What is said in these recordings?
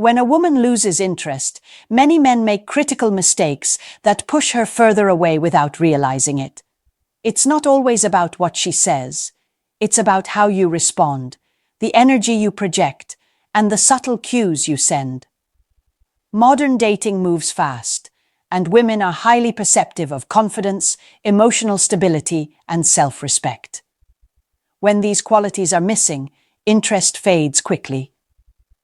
When a woman loses interest, many men make critical mistakes that push her further away without realizing it. It's not always about what she says. It's about how you respond, the energy you project, and the subtle cues you send. Modern dating moves fast, and women are highly perceptive of confidence, emotional stability, and self-respect. When these qualities are missing, interest fades quickly.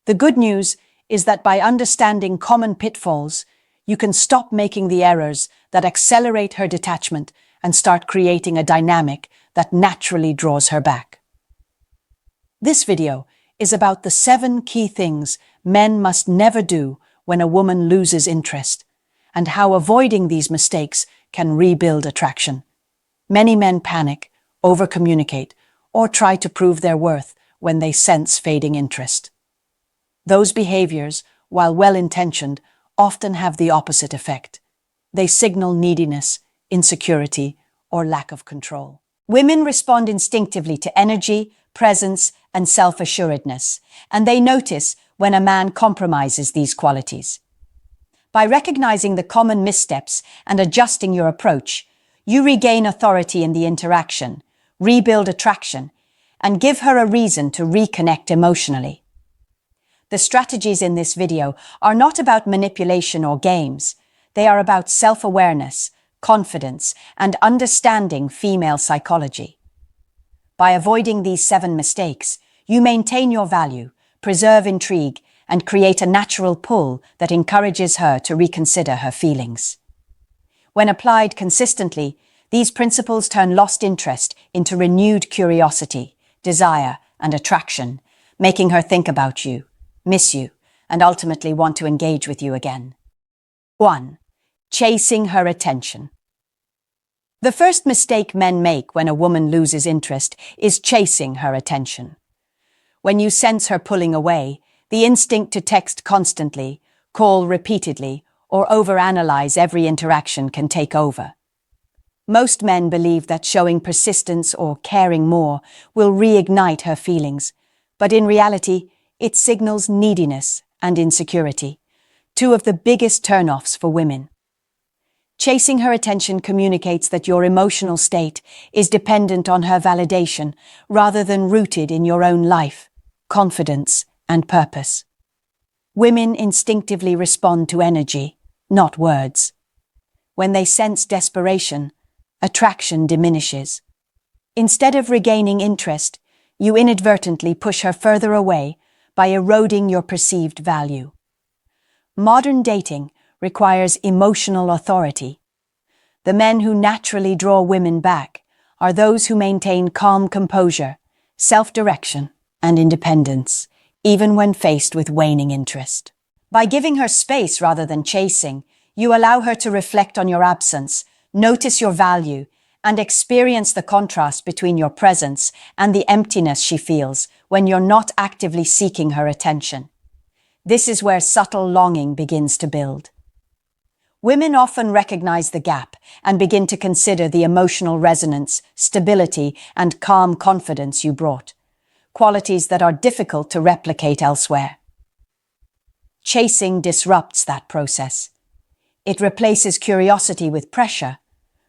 The good news is that by understanding common pitfalls, you can stop making the errors that accelerate her detachment and start creating a dynamic that naturally draws her back. This video is about the 7 key things men must never do when a woman loses interest, and how avoiding these mistakes can rebuild attraction. Many men panic, overcommunicate, or try to prove their worth when they sense fading interest. Those behaviors, while well-intentioned, often have the opposite effect. They signal neediness, insecurity, or lack of control. Women respond instinctively to energy, presence, and self-assuredness, and they notice when a man compromises these qualities. By recognizing the common missteps and adjusting your approach, you regain authority in the interaction, rebuild attraction, and give her a reason to reconnect emotionally. The strategies in this video are not about manipulation or games. They are about self-awareness, confidence, and understanding female psychology. By avoiding these 7 mistakes, you maintain your value, preserve intrigue, and create a natural pull that encourages her to reconsider her feelings. When applied consistently, these principles turn lost interest into renewed curiosity, desire, and attraction, making her think about you, miss you, and ultimately want to engage with you again. 1. Chasing her attention. The first mistake men make when a woman loses interest is chasing her attention. When you sense her pulling away, the instinct to text constantly, call repeatedly, or overanalyze every interaction can take over. Most men believe that showing persistence or caring more will reignite her feelings, but in reality, it signals neediness and insecurity, 2 of the biggest turn-offs for women. Chasing her attention communicates that your emotional state is dependent on her validation rather than rooted in your own life, confidence, and purpose. Women instinctively respond to energy, not words. When they sense desperation, attraction diminishes. Instead of regaining interest, you inadvertently push her further away by eroding your perceived value. Modern dating requires emotional authority. The men who naturally draw women back are those who maintain calm composure, self-direction, and independence, even when faced with waning interest. By giving her space rather than chasing, you allow her to reflect on your absence, notice your value, and experience the contrast between your presence and the emptiness she feels when you're not actively seeking her attention. This is where subtle longing begins to build. Women often recognize the gap and begin to consider the emotional resonance, stability, and calm confidence you brought, qualities that are difficult to replicate elsewhere. Chasing disrupts that process. It replaces curiosity with pressure,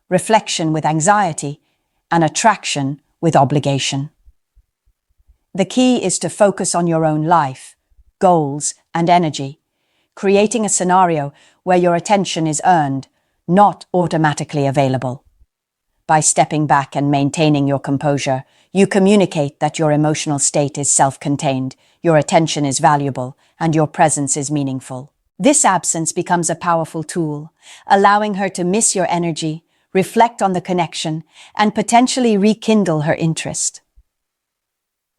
reflection with anxiety, and attraction with obligation. The key is to focus on your own life, goals, and energy, creating a scenario where your attention is earned, not automatically available. By stepping back and maintaining your composure, you communicate that your emotional state is self-contained, your attention is valuable, and your presence is meaningful. This absence becomes a powerful tool, allowing her to miss your energy, reflect on the connection, and potentially rekindle her interest.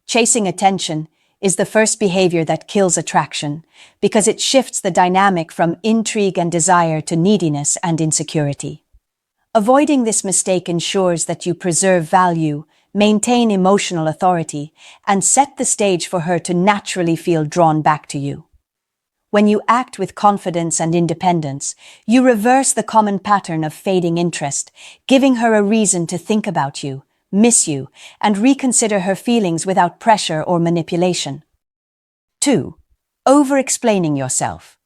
Chasing attention is the first behavior that kills attraction because it shifts the dynamic from intrigue and desire to neediness and insecurity. Avoiding this mistake ensures that you preserve value, maintain emotional authority, and set the stage for her to naturally feel drawn back to you. When you act with confidence and independence, you reverse the common pattern of fading interest, giving her a reason to think about you, miss you, and reconsider her feelings without pressure or manipulation. 2. Overexplaining yourself.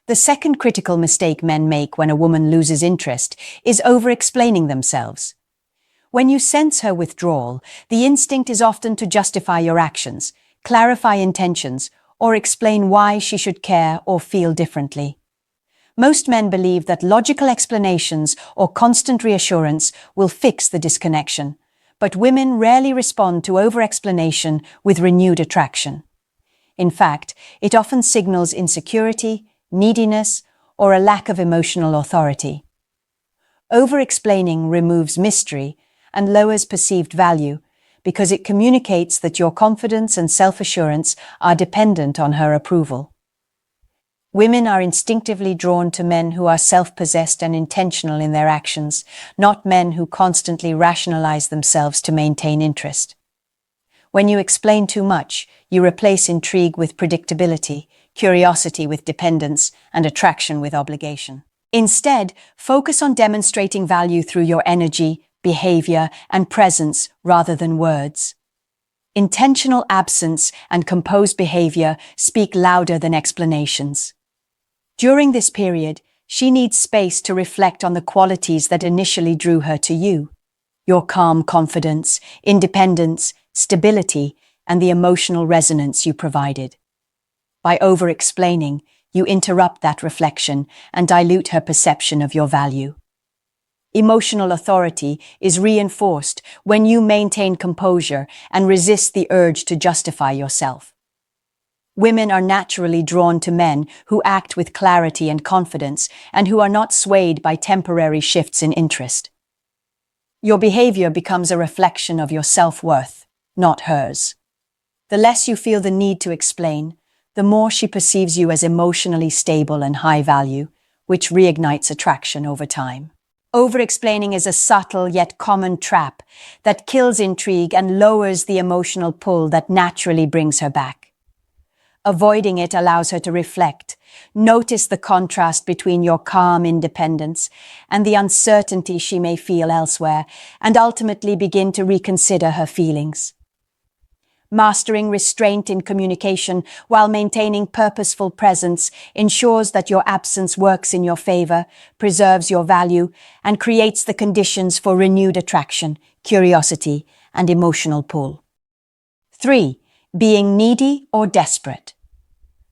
The second critical mistake men make when a woman loses interest is overexplaining themselves. When you sense her withdrawal, the instinct is often to justify your actions, clarify intentions, or explain why she should care or feel differently. Most men believe that logical explanations or constant reassurance will fix the disconnection, but women rarely respond to over-explanation with renewed attraction. In fact, it often signals insecurity, neediness, or a lack of emotional authority. Over-explaining removes mystery and lowers perceived value because it communicates that your confidence and self-assurance are dependent on her approval. Women are instinctively drawn to men who are self-possessed and intentional in their actions, not men who constantly rationalize themselves to maintain interest. When you explain too much, you replace intrigue with predictability, curiosity with dependence, and attraction with obligation. Instead, focus on demonstrating value through your energy, behavior, and presence rather than words. Intentional absence and composed behavior speak louder than explanations. During this period, she needs space to reflect on the qualities that initially drew her to you: your calm confidence, independence, stability, and the emotional resonance you provided. By over-explaining, you interrupt that reflection and dilute her perception of your value. Emotional authority is reinforced when you maintain composure and resist the urge to justify yourself. Women are naturally drawn to men who act with clarity and confidence and who are not swayed by temporary shifts in interest. Your behavior becomes a reflection of your self-worth, not hers. The less you feel the need to explain, the more she perceives you as emotionally stable and high value, which reignites attraction over time. Over-explaining is a subtle yet common trap that kills intrigue and lowers the emotional pull that naturally brings her back. Avoiding it allows her to reflect, notice the contrast between your calm independence and the uncertainty she may feel elsewhere, and ultimately begin to reconsider her feelings. Mastering restraint in communication while maintaining purposeful presence ensures that your absence works in your favor, preserves your value, and creates the conditions for renewed attraction, curiosity, and emotional pull. 3. Being needy or desperate.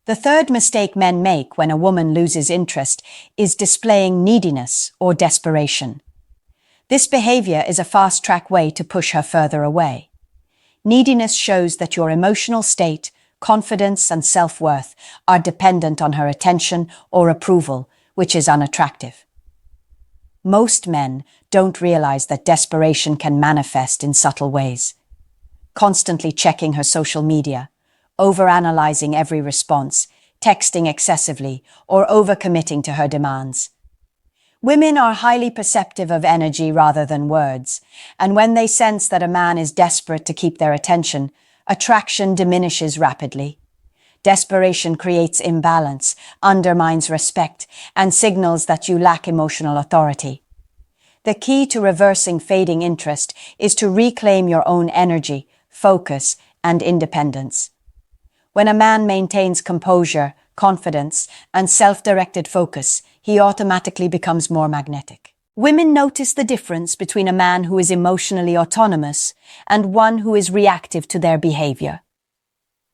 The third mistake men make when a woman loses interest is displaying neediness or desperation. This behavior is a fast-track way to push her further away. Neediness shows that your emotional state, confidence, and self-worth are dependent on her attention or approval, which is unattractive. Most men don't realize that desperation can manifest in subtle ways. Constantly checking her social media, overanalyzing every response, texting excessively, or overcommitting to her demands. Women are highly perceptive of energy rather than words, and when they sense that a man is desperate to keep their attention, attraction diminishes rapidly. Desperation creates imbalance, undermines respect, and signals that you lack emotional authority. The key to reversing fading interest is to reclaim your own energy, focus, and independence. When a man maintains composure, confidence, and self-directed focus, he automatically becomes more magnetic. Women notice the difference between a man who is emotionally autonomous and one who is reactive to their behavior.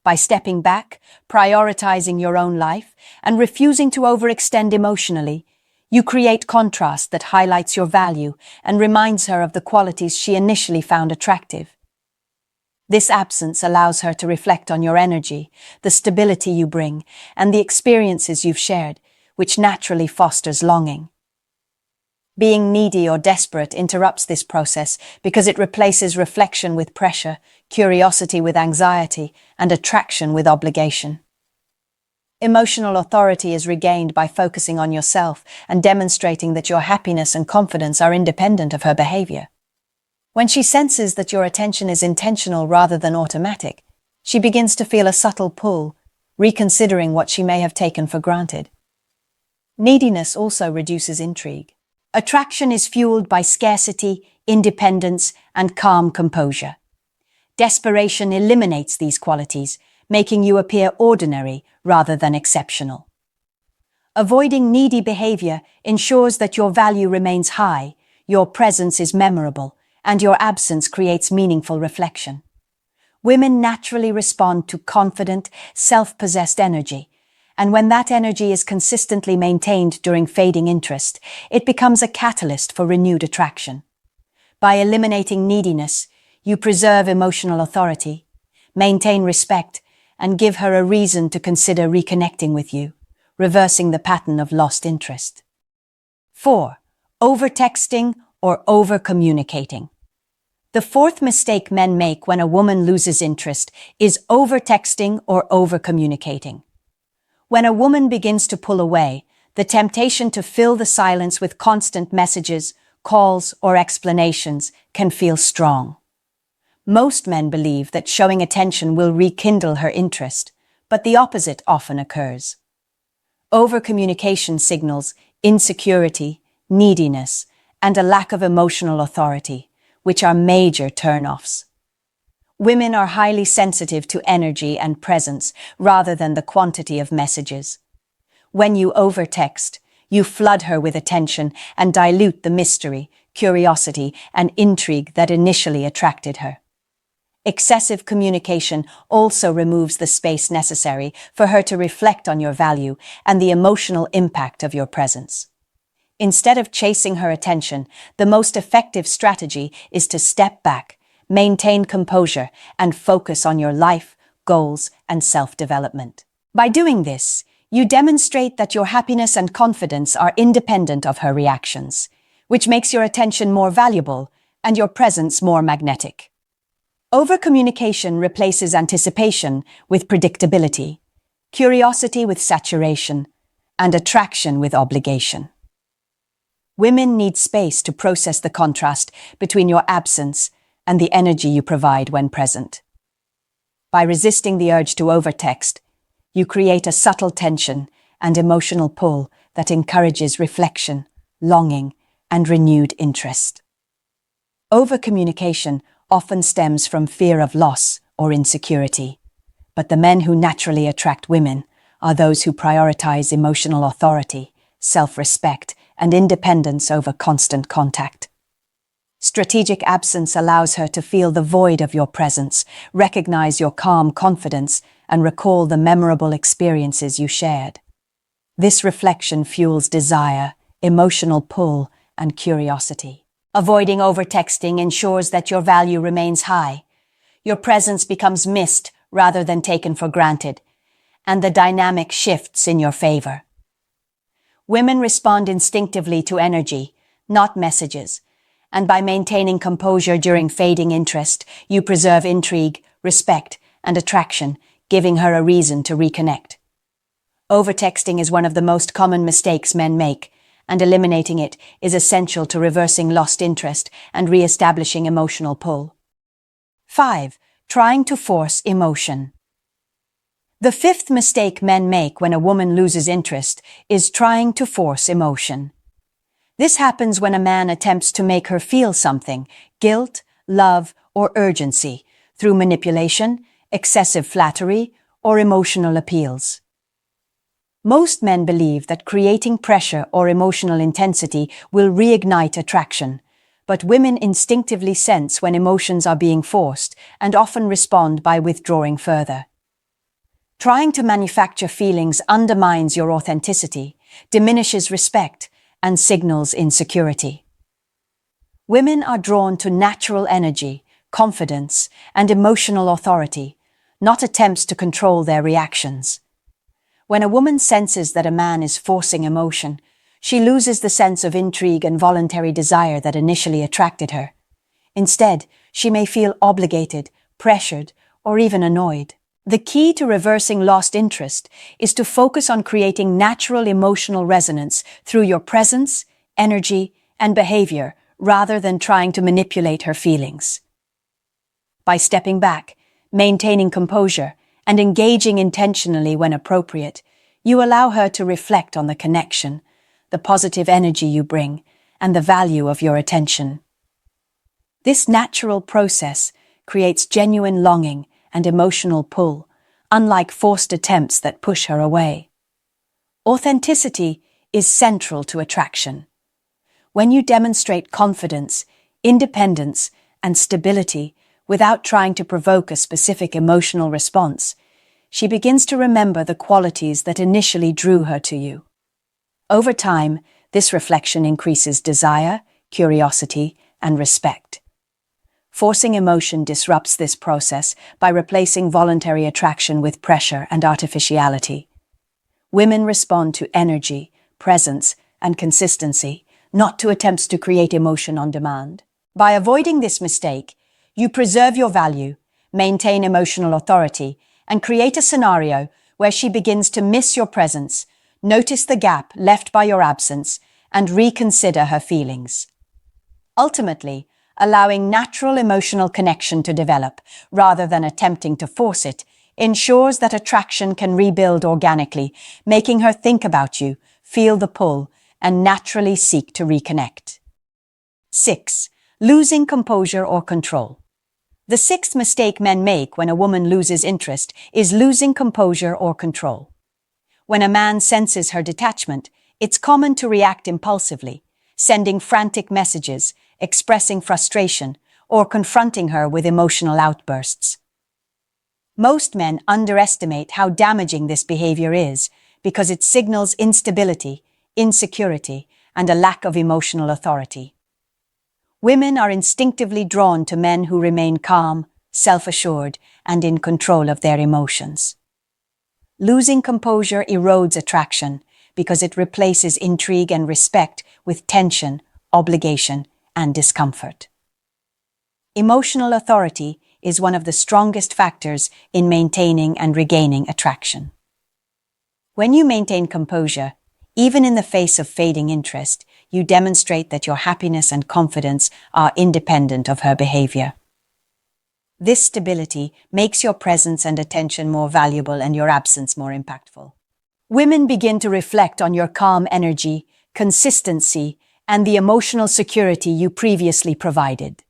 By stepping back, prioritizing your own life, and refusing to overextend emotionally, you create contrast that highlights your value and reminds her of the qualities she initially found attractive. This absence allows her to reflect on your energy, the stability you bring, and the experiences you've shared, which naturally fosters longing. Being needy or desperate interrupts this process because it replaces reflection with pressure, curiosity with anxiety, and attraction with obligation. Emotional authority is regained by focusing on yourself and demonstrating that your happiness and confidence are independent of her behavior. When she senses that your attention is intentional rather than automatic, she begins to feel a subtle pull, reconsidering what she may have taken for granted. Neediness also reduces intrigue. Attraction is fueled by scarcity, independence, and calm composure. Desperation eliminates these qualities, making you appear ordinary rather than exceptional. Avoiding needy behavior ensures that your value remains high, your presence is memorable, and your absence creates meaningful reflection. Women naturally respond to confident, self-possessed energy, and when that energy is consistently maintained during fading interest, it becomes a catalyst for renewed attraction. By eliminating neediness, you preserve emotional authority, maintain respect, and give her a reason to consider reconnecting with you, reversing the pattern of lost interest. 4. Overtexting or overcommunicating. The fourth mistake men make when a woman loses interest is overtexting or overcommunicating. When a woman begins to pull away, the temptation to fill the silence with constant messages, calls, or explanations can feel strong. Most men believe that showing attention will rekindle her interest, but the opposite often occurs. Overcommunication signals insecurity, neediness, and a lack of emotional authority, which are major turn-offs. Women are highly sensitive to energy and presence rather than the quantity of messages. When you overtext, you flood her with attention and dilute the mystery, curiosity, and intrigue that initially attracted her. Excessive communication also removes the space necessary for her to reflect on your value and the emotional impact of your presence. Instead of chasing her attention, the most effective strategy is to step back, maintain composure, and focus on your life, goals, and self-development. By doing this, you demonstrate that your happiness and confidence are independent of her reactions, which makes your attention more valuable and your presence more magnetic. Overcommunication replaces anticipation with predictability, curiosity with saturation, and attraction with obligation. Women need space to process the contrast between your absence and the energy you provide when present. By resisting the urge to overtext, you create a subtle tension and emotional pull that encourages reflection, longing, and renewed interest. Overcommunication often stems from fear of loss or insecurity, but the men who naturally attract women are those who prioritize emotional authority, self-respect, and independence over constant contact. Strategic absence allows her to feel the void of your presence, recognize your calm confidence, and recall the memorable experiences you shared. This reflection fuels desire, emotional pull, and curiosity. Avoiding overtexting ensures that your value remains high. Your presence becomes missed rather than taken for granted, and the dynamic shifts in your favor. Women respond instinctively to energy, not messages, and by maintaining composure during fading interest, you preserve intrigue, respect, and attraction, giving her a reason to reconnect. Overtexting is one of the most common mistakes men make, and eliminating it is essential to reversing lost interest and re-establishing emotional pull. 5. Trying to force emotion. The fifth mistake men make when a woman loses interest is trying to force emotion. This happens when a man attempts to make her feel something, guilt, love, or urgency, through manipulation, excessive flattery, or emotional appeals. Most men believe that creating pressure or emotional intensity will reignite attraction, but women instinctively sense when emotions are being forced and often respond by withdrawing further. Trying to manufacture feelings undermines your authenticity, diminishes respect, and signals insecurity. Women are drawn to natural energy, confidence, and emotional authority, not attempts to control their reactions. When a woman senses that a man is forcing emotion, she loses the sense of intrigue and voluntary desire that initially attracted her. Instead, she may feel obligated, pressured, or even annoyed. The key to reversing lost interest is to focus on creating natural emotional resonance through your presence, energy, and behavior rather than trying to manipulate her feelings. By stepping back, maintaining composure, and engaging intentionally when appropriate, you allow her to reflect on the connection, the positive energy you bring, and the value of your attention. This natural process creates genuine longing and emotional pull, unlike forced attempts that push her away. Authenticity is central to attraction. When you demonstrate confidence, independence, and stability without trying to provoke a specific emotional response, she begins to remember the qualities that initially drew her to you. Over time, this reflection increases desire, curiosity, and respect. Forcing emotion disrupts this process by replacing voluntary attraction with pressure and artificiality. Women respond to energy, presence, and consistency, not to attempts to create emotion on demand. By avoiding this mistake, you preserve your value, maintain emotional authority, and create a scenario where she begins to miss your presence, notice the gap left by your absence, and reconsider her feelings. Ultimately, allowing natural emotional connection to develop, rather than attempting to force it, ensures that attraction can rebuild organically, making her think about you, feel the pull, and naturally seek to reconnect. 6. Losing composure or control. The sixth mistake men make when a woman loses interest is losing composure or control. When a man senses her detachment, it's common to react impulsively, sending frantic messages, expressing frustration, or confronting her with emotional outbursts. Most men underestimate how damaging this behavior is because it signals instability, insecurity, and a lack of emotional authority. Women are instinctively drawn to men who remain calm, self-assured, and in control of their emotions. Losing composure erodes attraction because it replaces intrigue and respect with tension, obligation, and discomfort. Emotional authority is one of the strongest factors in maintaining and regaining attraction. When you maintain composure, even in the face of fading interest, you demonstrate that your happiness and confidence are independent of her behavior. This stability makes your presence and attention more valuable and your absence more impactful. Women begin to reflect on your calm energy, consistency, and the emotional security you previously provided.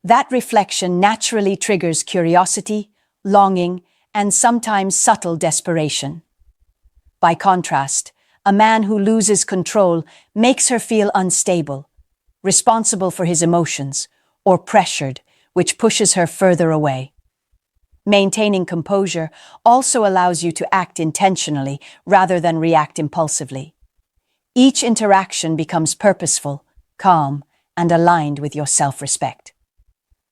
That reflection naturally triggers curiosity, longing, and sometimes subtle desperation. By contrast, a man who loses control makes her feel unstable, responsible for his emotions, or pressured, which pushes her further away. Maintaining composure also allows you to act intentionally rather than react impulsively. Each interaction becomes purposeful, calm, and aligned with your self-respect.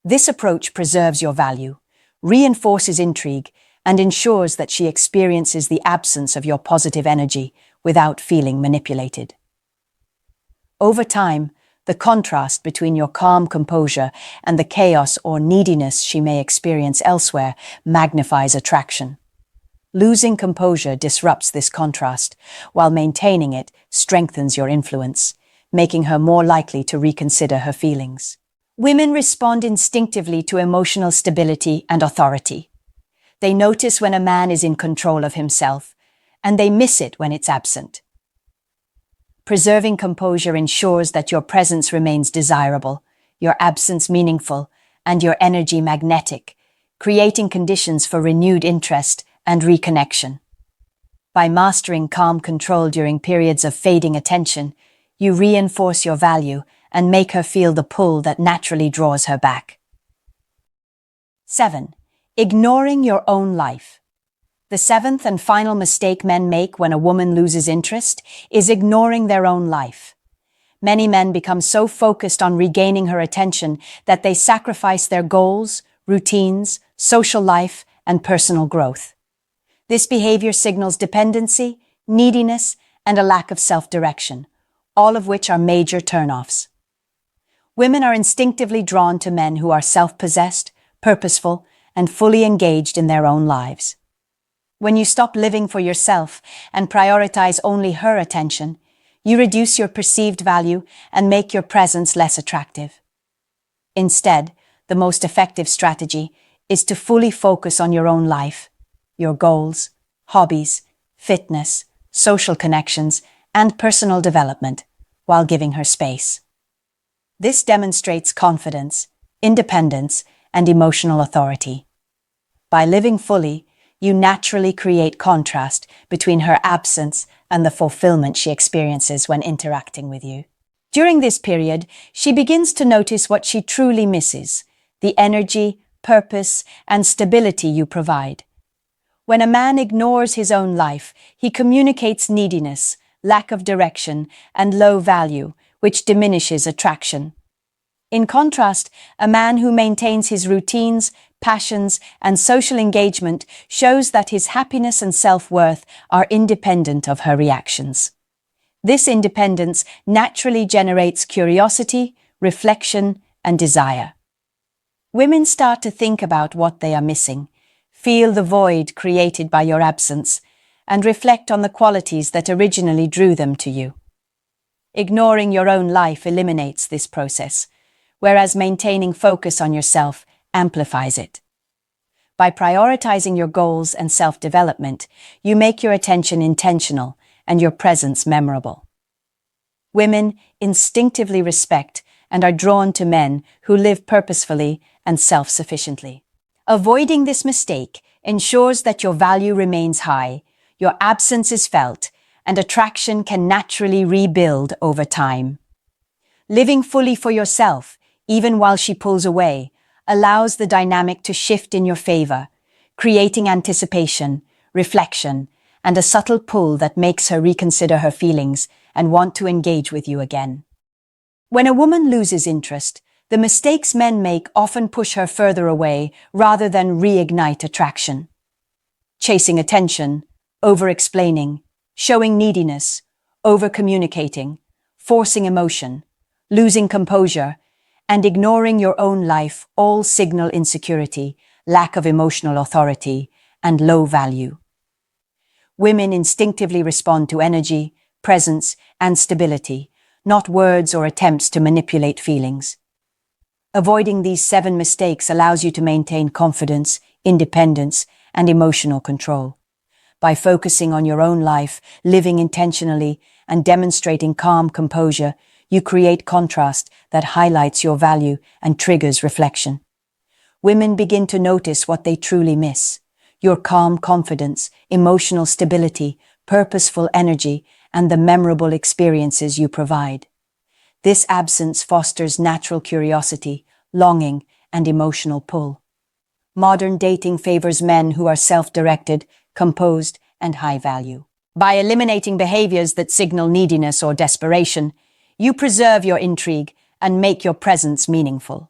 This approach preserves your value, reinforces intrigue, and ensures that she experiences the absence of your positive energy without feeling manipulated. Over time, the contrast between your calm composure and the chaos or neediness she may experience elsewhere magnifies attraction. Losing composure disrupts this contrast, while maintaining it strengthens your influence, making her more likely to reconsider her feelings. Women respond instinctively to emotional stability and authority. They notice when a man is in control of himself, and they miss it when it's absent. Preserving composure ensures that your presence remains desirable, your absence meaningful, and your energy magnetic, creating conditions for renewed interest and reconnection. By mastering calm control during periods of fading attention, you reinforce your value and make her feel the pull that naturally draws her back. 7. Ignoring your own life. The seventh and final mistake men make when a woman loses interest is ignoring their own life. Many men become so focused on regaining her attention that they sacrifice their goals, routines, social life, and personal growth. This behavior signals dependency, neediness, and a lack of self-direction, all of which are major turn-offs. Women are instinctively drawn to men who are self-possessed, purposeful, and fully engaged in their own lives. When you stop living for yourself and prioritize only her attention, you reduce your perceived value and make your presence less attractive. Instead, the most effective strategy is to fully focus on your own life, your goals, hobbies, fitness, social connections, and personal development, while giving her space. This demonstrates confidence, independence, and emotional authority. By living fully, You naturally create contrast between her absence and the fulfillment she experiences when interacting with you. During this period, she begins to notice what she truly misses: the energy, purpose, and stability you provide. When a man ignores his own life, he communicates neediness, lack of direction, and low value, which diminishes attraction. In contrast, a man who maintains his routines, passions, and social engagement shows that his happiness and self-worth are independent of her reactions. This independence naturally generates curiosity, reflection, and desire. Women start to think about what they are missing, feel the void created by your absence, and reflect on the qualities that originally drew them to you. Ignoring your own life eliminates this process, whereas maintaining focus on yourself amplifies it. By prioritizing your goals and self-development, you make your attention intentional and your presence memorable. Women instinctively respect and are drawn to men who live purposefully and self-sufficiently. Avoiding this mistake ensures that your value remains high, your absence is felt, and attraction can naturally rebuild over time. Living fully for yourself, even while she pulls away, allows the dynamic to shift in your favor, creating anticipation, reflection, and a subtle pull that makes her reconsider her feelings and want to engage with you again. When a woman loses interest, the mistakes men make often push her further away rather than reignite attraction. Chasing attention, over-explaining, showing neediness, over-communicating, forcing emotion, losing composure, and ignoring your own life all signal insecurity, lack of emotional authority, and low value. Women instinctively respond to energy, presence, and stability, not words or attempts to manipulate feelings. Avoiding these 7 mistakes allows you to maintain confidence, independence, and emotional control. By focusing on your own life, living intentionally, and demonstrating calm composure, you create contrast that highlights your value and triggers reflection. Women begin to notice what they truly miss: your calm confidence, emotional stability, purposeful energy, and the memorable experiences you provide. This absence fosters natural curiosity, longing, and emotional pull. Modern dating favors men who are self-directed, composed, and high value. By eliminating behaviors that signal neediness or desperation, you preserve your intrigue and make your presence meaningful.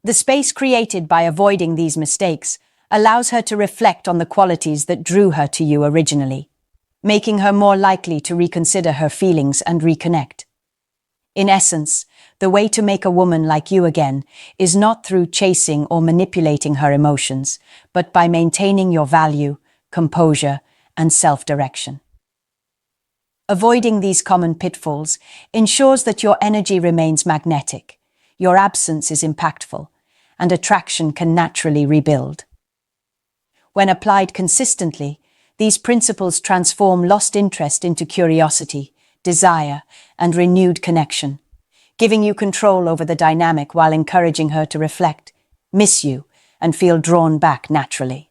The space created by avoiding these mistakes allows her to reflect on the qualities that drew her to you originally, making her more likely to reconsider her feelings and reconnect. In essence, the way to make a woman like you again is not through chasing or manipulating her emotions, but by maintaining your value, composure, and self-direction. Avoiding these common pitfalls ensures that your energy remains magnetic, your absence is impactful, and attraction can naturally rebuild. When applied consistently, these principles transform lost interest into curiosity, desire, and renewed connection, giving you control over the dynamic while encouraging her to reflect, miss you, and feel drawn back naturally.